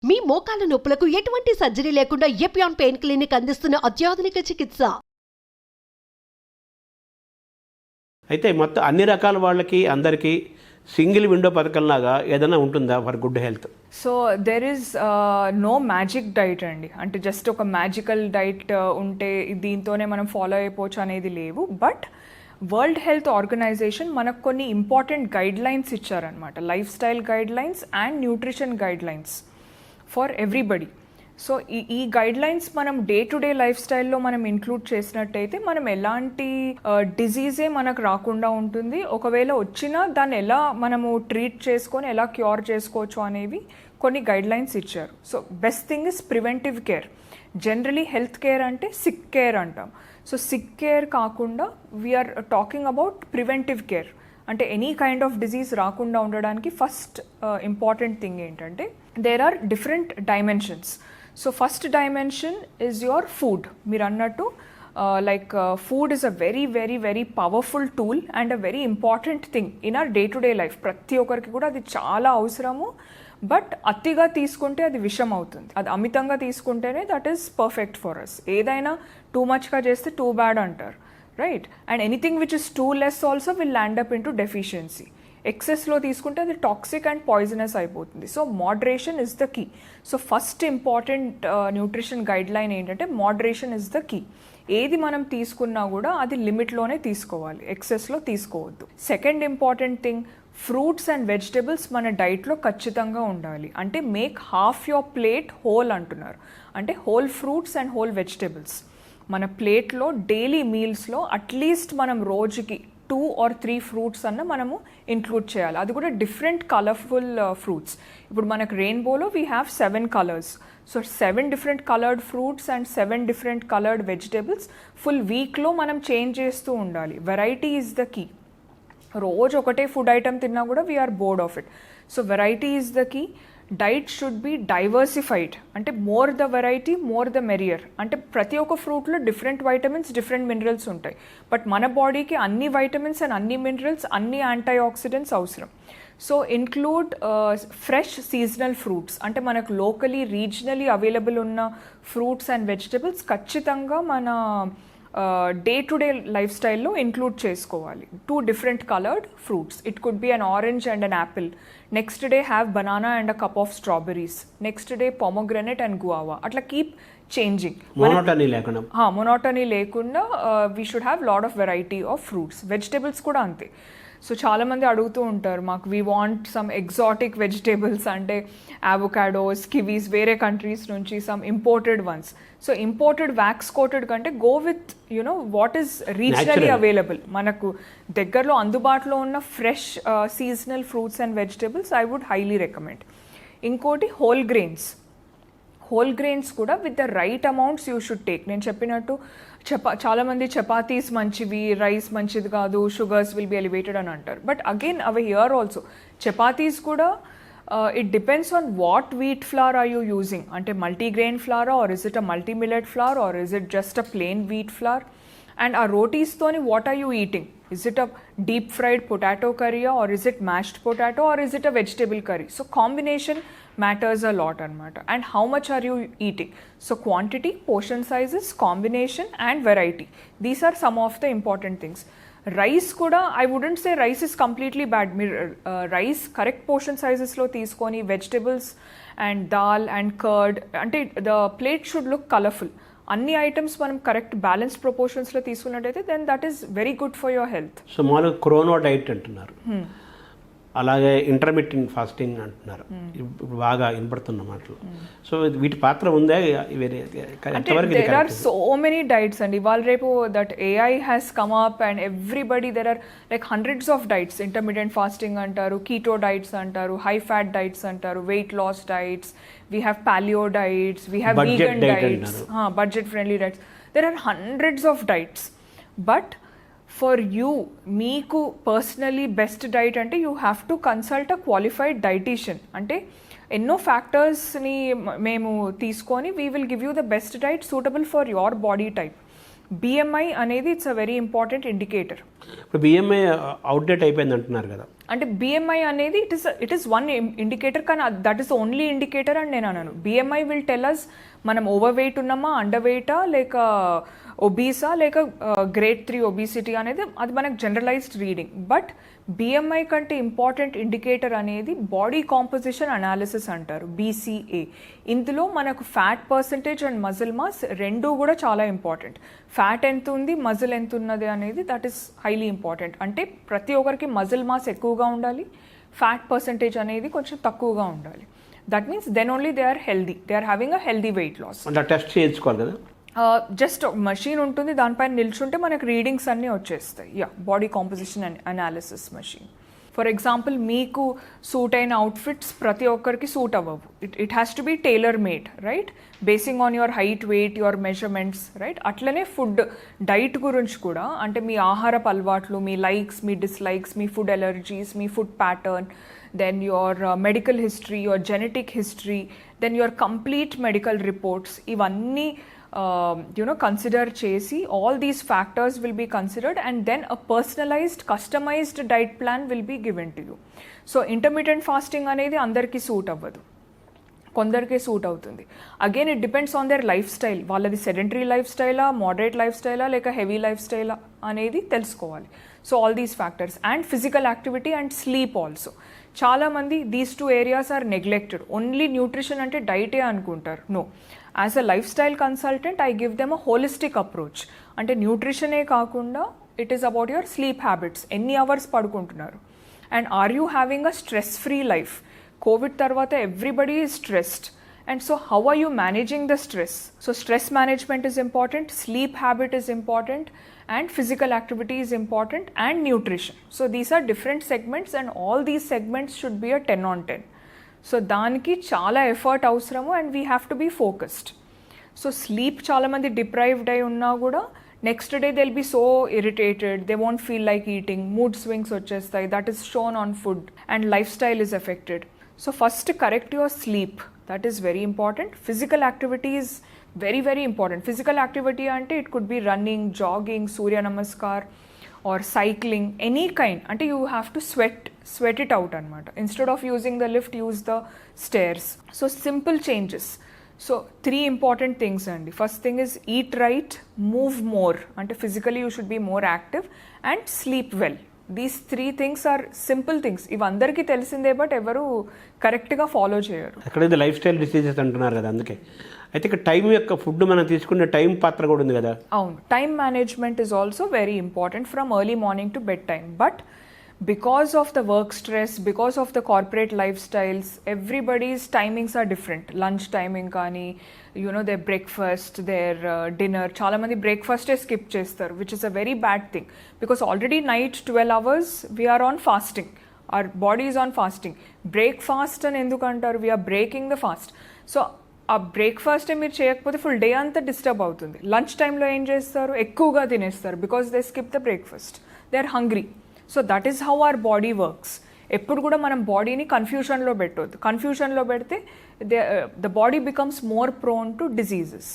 మీ మోకాల నొప్పులకు ఎటువంటి సర్జరీ లేకుండా ఎపియాన్ పెయిన్ క్లినిక్ అందిస్తున్న అత్యాధునిక చికిత్స. అయితే మొత్తం అన్ని రకాల వాళ్ళకి అందరికీ సింగిల్ విండో పథకంలాగా ఏదైనా ఉంటుందా for good health? So there is no magic diet అండి. అంటే జస్ట్ ఒక మ్యాజికల్ డైట్ ఉంటే దీంతోనే మనం ఫాలో అయిపోవచ్చు అనేది లేవు. బట్ వరల్డ్ హెల్త్ ఆర్గనైజేషన్ మనకు కొన్ని ఇంపార్టెంట్ గైడ్ లైన్స్ ఇచ్చారనమాట. Life style guide lines and nutrition guide lines for everybody. So ఈ గైడ్ లైన్స్ మనం డే టు డే లైఫ్ స్టైల్లో మనం ఇంక్లూడ్ చేసినట్టయితే మనం ఎలాంటి డిజీజే మనకు రాకుండా ఉంటుంది. ఒకవేళ వచ్చినా దాన్ని ఎలా మనము ట్రీట్ చేసుకొని ఎలా క్యూర్ చేసుకోవచ్చు అనేవి కొన్ని గైడ్ లైన్స్ ఇచ్చారు. So best thing is preventive care. Generally health care అంటే సిక్ కేర్ అంటాం. సో సిక్ కేర్ కాకుండా we are talking about preventive care. అంటే ఎనీ కైండ్ ఆఫ్ డిజీజ్ రాకుండా ఉండడానికి ఫస్ట్ ఇంపార్టెంట్ థింగ్ ఏంటంటే there are different dimensions. So first dimension is your food. మీరు అన్నట్టు food is a very very very powerful tool and a very important thing in our day to day life. ప్రతి ఒక్కరికి కూడా అది చాలా అవసరము. But అతిగా తీసుకుంటే అది విషం అవుతుంది. అది అమితంగా తీసుకుంటేనే that is perfect for us. ఏదైనా టూ మచ్గా చేస్తే టూ బ్యాడ్ అంటారు, right? And anything which is too less also will land up in to deficiency. ఎక్సెస్లో తీసుకుంటే అది టాక్సిక్ అండ్ పాయిజనస్ అయిపోతుంది. So moderation is the key. So first important nutrition guideline ఏంటంటే moderation is the key. ఏది మనం తీసుకున్నా కూడా అది లిమిట్లోనే తీసుకోవాలి, ఎక్సెస్లో తీసుకోవద్దు. Second important thing, fruits and vegetables మన డైట్లో ఖచ్చితంగా ఉండాలి. అంటే make half your plate whole అంటున్నారు. అంటే whole fruits and whole vegetables మన ప్లేట్లో డైలీ మీల్స్లో అట్లీస్ట్ మనం రోజుకి 2 or 3 ఫ్రూట్స్ అన్న మనము ఇంక్లూడ్ చేయాలి. అది కూడా డిఫరెంట్ కలర్ఫుల్ ఫ్రూట్స్. ఇప్పుడు మనకు రెయిన్బోలో we have 7 colours. So 7 different coloured fruits and 7 different coloured vegetables full వీక్లో మనం చేంజ్ చేస్తూ ఉండాలి. Variety is the key. రోజు ఒకటే ఫుడ్ ఐటమ్ తిన్నా కూడా we are bored of it. So variety is the key. Diet should be diversified. అంటే more the variety more the merrier. అంటే ప్రతి ఒక్క ఫ్రూట్లో డిఫరెంట్ వైటమిన్స్ డిఫరెంట్ మినరల్స్ ఉంటాయి. బట్ మన బాడీకి అన్ని వైటమిన్స్ అండ్ అన్ని మినరల్స్ అన్ని యాంటీ ఆక్సిడెంట్స్ అవసరం. So include fresh seasonal fruits. అంటే మనకు లోకలీ రీజనలీ అవైలబుల్ ఉన్న ఫ్రూట్స్ అండ్ వెజిటబుల్స్ ఖచ్చితంగా మన డే టు డే లైఫ్ స్టైల్లో ఇంక్లూడ్ చేసుకోవాలి. 2 different colored fruits. It could be an orange and an apple. Next day have banana and a cup of strawberries. Next day pomegranate and guava. అట్లా keep changing. Monotony లేకుండా we should have lot of variety of fruits. Vegetables కూడా అంతే. So చాలామంది అడుగుతూ ఉంటారు, మాకు we want some exotic vegetables అంటే avocados, kiwis వేరే కంట్రీస్ నుంచి, some imported ones. So imported wax coated కంటే go with you know what is regionally available. మనకు దగ్గరలో అందుబాటులో ఉన్న fresh seasonal fruits and vegetables I would highly recommend. ఇంకోటి whole grains. Whole grains కూడా with the right amounts you should take. నేను చెప్పినట్టు చాలామంది చపాతీస్ మంచివి, రైస్ మంచిది కాదు, షుగర్స్ విల్ బి ఎలివేటెడ్ అని అంటారు. బట్ అగైన్ అవి హియర్ ఆల్సో చపాతీస్ కూడా it depends on what wheat flour are you using. అంటే మల్టీగ్రెయిన్ ఫ్లారా or is it a multi millet flour or is it just a plain wheat flour? And ఆ రోటీస్తోని what are you eating? Is it a deep fried potato curry or is it mashed potato or is it a vegetable curry? So combination matters a lot anamata. And how much are you eating? So quantity, portion sizes, combination and variety. These are some of the important things. Rice kuda I wouldn't say rice is completely bad. Rice correct portion sizes lo teeskoni vegetables and dal and curd, ante the plate should look colorful. అన్ని items మనం correct balance ప్రపోర్షన్స్లో తీసుకున్నట్టయితే then that is very good for your health. So మామూలుగా chrono diet అంటున్నారు, అలాగే intermittent fasting అంటున్నారు, ఇప్పుడు బాగా వినపడుతున్న మాటలు. సో వీటి పాత్ర ఉందా? There are so many diets అండి. ఇవాళ రేపు that AI has come up and everybody there are like hundreds of diets. Intermittent fasting అంటారు, కీటో డైట్స్ అంటారు, హై ఫ్యాట్ డైట్స్ అంటారు, weight loss diets, we have paleo diets, we have vegan diets, budget friendly diets. There are hundreds of diets. But for you, meeku personally best diet ante you have to consult a qualified dietitian. Ante ఎన్నో ఫ్యాక్టర్స్ని మేము తీసుకొని we will give you the best diet suitable for your body type. BMI అనేది it's a very important indicator. ఇప్పుడు BMI outdate అయిపోయింది అంటున్నారు కదా. అంటే BMI అనేది ఇట్ ఈస్ వన్ ఇండికేటర్, కానీ దట్ ఈస్ ఓన్లీ ఇండికేటర్ అని నేను అన్నాను. బిఎంఐ విల్ టెల్ అస్ మనం ఓవర్ వెయిట్ ఉన్నామా, అండర్ వెయిటా, లేక ఒబీసా, లేక గ్రేడ్ 3 ఒబిసిటీ అనేది అది మనకు జనరలైజ్డ్ రీడింగ్. బట్ బిఎంఐ కంటే ఇంపార్టెంట్ ఇండికేటర్ అనేది బాడీ కాంపోజిషన్ అనాలిసిస్ అంటారు, BCA. ఇందులో మనకు fat percentage and muscle mass రెండూ కూడా చాలా ఇంపార్టెంట్. ఫ్యాట్ ఎంత ఉంది, మజిల్ ఎంత ఉన్నది అనేది దట్ ఈస్ హైలీ ఇంపార్టెంట్. అంటే ప్రతి ఒక్కరికి మజిల్ మాస్ ఎక్కువగా ఉండాలి, ఫ్యాట్ పర్సంటేజ్ అనేది కొంచెం తక్కువగా ఉండాలి. That means then only they are healthy, they are having a healthy weight loss. అంటే టెస్ట్ చేయించుకోవాలి కదా? జస్ట్ మషీన్ ఉంటుంది, దానిపైన నిల్చుంటే మనకు రీడింగ్స్ అన్నీ వచ్చేస్తాయి. Body composition and analysis machine. For example మీకు సూట్ అయిన అవుట్ఫిట్స్ ప్రతి ఒక్కరికి సూట్ అవ్వవు. It has to be tailor made, right, basing on your height, weight, your measurements, right. అట్లనే ఫుడ్ డైట్ గురించి కూడా, అంటే మీ ఆహారపు అలవాట్లు, మీ లైక్స్, మీ డిస్లైక్స్, మీ ఫుడ్ ఎలర్జీస్, మీ food pattern, then your medical history, your genetic history, then your complete medical reports, ivanni consider chesi, all these factors will be considered, and then a personalized customized diet plan will be given to you. So intermittent fasting anedi andarki suit avvadu, కొందరికే suit అవుతుంది. Again it depends on their life style. వాళ్ళది sedentary life స్టైలా, moderate life స్టైలా, లేక heavy life స్టైలా అనేది తెలుసుకోవాలి. So all these factors and physical activity and sleep also. చాలామంది these 2 areas are neglected. Only nutrition అంటే డైటే అనుకుంటారు. No, as a life style consultant I give them a holistic approach. అంటే న్యూట్రిషనే కాకుండా it is about your sleep habits, ఎన్ని hours పడుకుంటున్నారు, and are you having a stress free life. Covid తర్వాత everybody is stressed, and so how are you managing the stress? So stress management is important, sleep habit is important, and physical activity is important, and nutrition. So these are different segments, and all these segments should be a 10 on 10. So daniki chala effort avasaramu, and we have to be focused. So sleep chala mandi deprived ayi unna kuda next day they'll be so irritated, they won't feel like eating, mood swings vachestayi, that is shown on food, and lifestyle is affected. So first correct your sleep, that is very important. Physical activity is very very important. Physical activity ante it could be running, jogging, surya namaskar, or cycling, any kind. Ante you have to sweat it out anamata. Instead of using the lift, use the stairs. So simple changes. So 3 important things andi. First thing is eat right, move more, ante physically you should be more active, and sleep well. These 3 things are simple things. ఇవి అందరికీ తెలిసిందే, but ఎవరు కరెక్ట్గా follow చేయరు. అక్కడైతే life style diseases అంటున్నారు కదా, అందుకే. అయితే ఇక్కడ టైం యొక్క ఫుడ్ మనం తీసుకునే టైం పాత్ర కూడా ఉంది కదా. అవును, time management is also very important from early morning to bed time. But because of the work stress, because of the corporate lifestyles, everybody's timings are different. Lunch timing కానీ, their breakfast, their dinner, చాలా మంది breakfast skip చేస్తారు, which is a very bad thing, because already night 12 hours we are on fasting, our body is on fasting. Breakfast అని ఎందుకు అంటారు? we are breaking the fast. So ఆ breakfast మీరు చేయకపోతే full day అంతా disturb అవుతుంది. Lunch టైంలో ఏం చేస్తారు? ఎక్కువగా తినేస్తారు, because they skip the breakfast, they are hungry. So that is how our body works. ఎప్పుడు కూడా మనం బాడీని కన్ఫ్యూషన్లో పెట్టొద్దు. కన్ఫ్యూషన్లో పెడితే the body becomes more prone to diseases.